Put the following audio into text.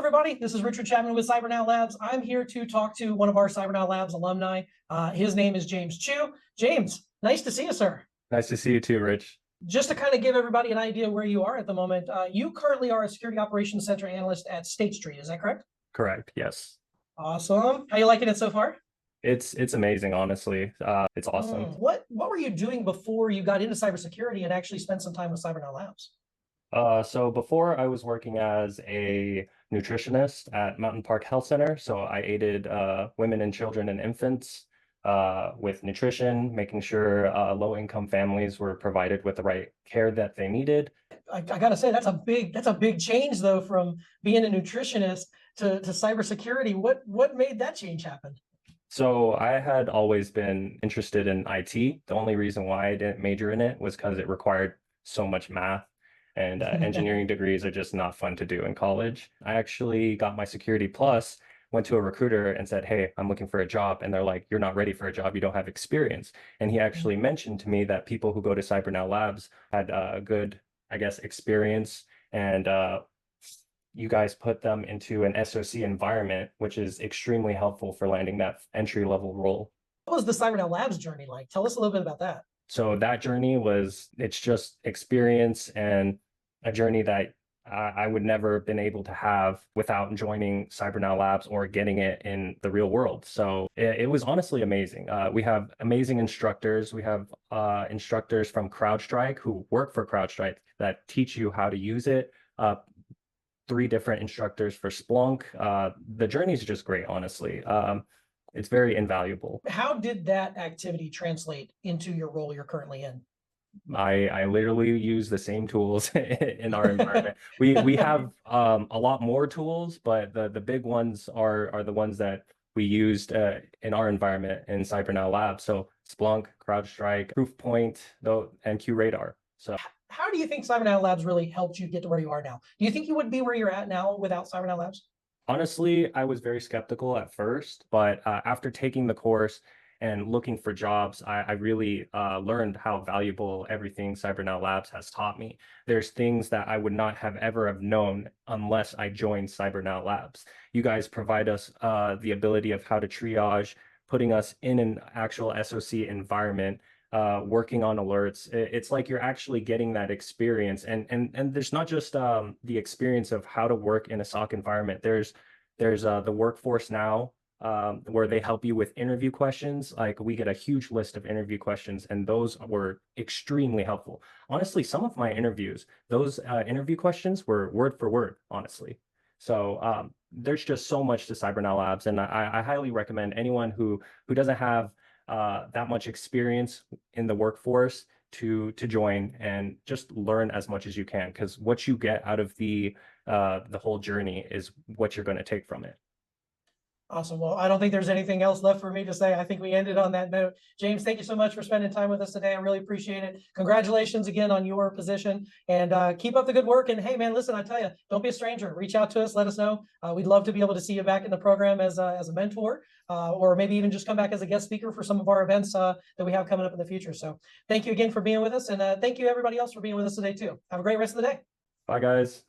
everybody. This is Richard Chapman with Cybernet Labs. I'm here to talk to one of our Cybernet Labs alumni. His name is James Chiu. James, nice to see you, sir. Nice to see you too, Rich. Just to kind of give everybody an idea where you are at the moment, you currently are a Security Operations Center Analyst at State Street. Is that correct? Correct, yes. Awesome. How you liking it so far? It's amazing, honestly. It's awesome. What were you doing before you got into cybersecurity and actually spent some time with Cybernet Labs? So before I was working as a nutritionist at Mountain Park Health Center. So I aided women and children and infants with nutrition, making sure low-income families were provided with the right care that they needed. I gotta say that's a big change though, from being a nutritionist to cybersecurity. What made that change happen? So I had always been interested in IT. The only reason why I didn't major in it was because it required so much math. And engineering degrees are just not fun to do in college. I actually got my Security Plus, went to a recruiter and said, hey, I'm looking for a job. And they're like, you're not ready for a job. You don't have experience. And he actually mentioned to me that people who go to Cybernet Labs had a good, I guess, experience. And you guys put them into an SOC environment, which is extremely helpful for landing that entry-level role. What was the Cybernet Labs journey like? Tell us a little bit about that. So that journey it's just experience and a journey that I would never have been able to have without joining Cybernet Labs or getting it in the real world. So it was honestly amazing. We have amazing instructors. We have instructors from CrowdStrike who work for CrowdStrike that teach you how to use it. 3 different instructors for Splunk. The journey is just great, honestly. It's very invaluable. How did that activity translate into your role you're currently in? I literally use the same tools in our environment. We have a lot more tools, but the big ones are the ones that we used in our environment in Cybernet Labs. So Splunk, CrowdStrike, Proofpoint, and QRadar. So how do you think Cybernet Labs really helped you get to where you are now? Do you think you would be where you're at now without Cybernet Labs? Honestly, I was very skeptical at first, but after taking the course and looking for jobs, I really learned how valuable everything Cybernet Labs has taught me. There's things that I would not have ever have known unless I joined Cybernet Labs. You guys provide us the ability of how to triage, putting us in an actual SOC environment, working on alerts. It's like you're actually getting that experience. And there's not just the experience of how to work in a SOC environment. There's the Workforce Now, where they help you with interview questions. Like, we get a huge list of interview questions, and those were extremely helpful. Honestly, some of my interviews, those interview questions were word for word, honestly. So there's just so much to Cybernet Labs, and I highly recommend anyone who doesn't have that much experience in the workforce to join and just learn as much as you can, because what you get out of the whole journey is what you're going to take from it. Awesome. Well, I don't think there's anything else left for me to say. I think we ended on that note. James, thank you so much for spending time with us today. I really appreciate it. Congratulations again on your position, and keep up the good work. And hey, man, listen, I tell you, don't be a stranger. Reach out to us. Let us know. We'd love to be able to see you back in the program as a mentor, or maybe even just come back as a guest speaker for some of our events that we have coming up in the future. So thank you again for being with us. And thank you everybody else for being with us today too. Have a great rest of the day. Bye, guys.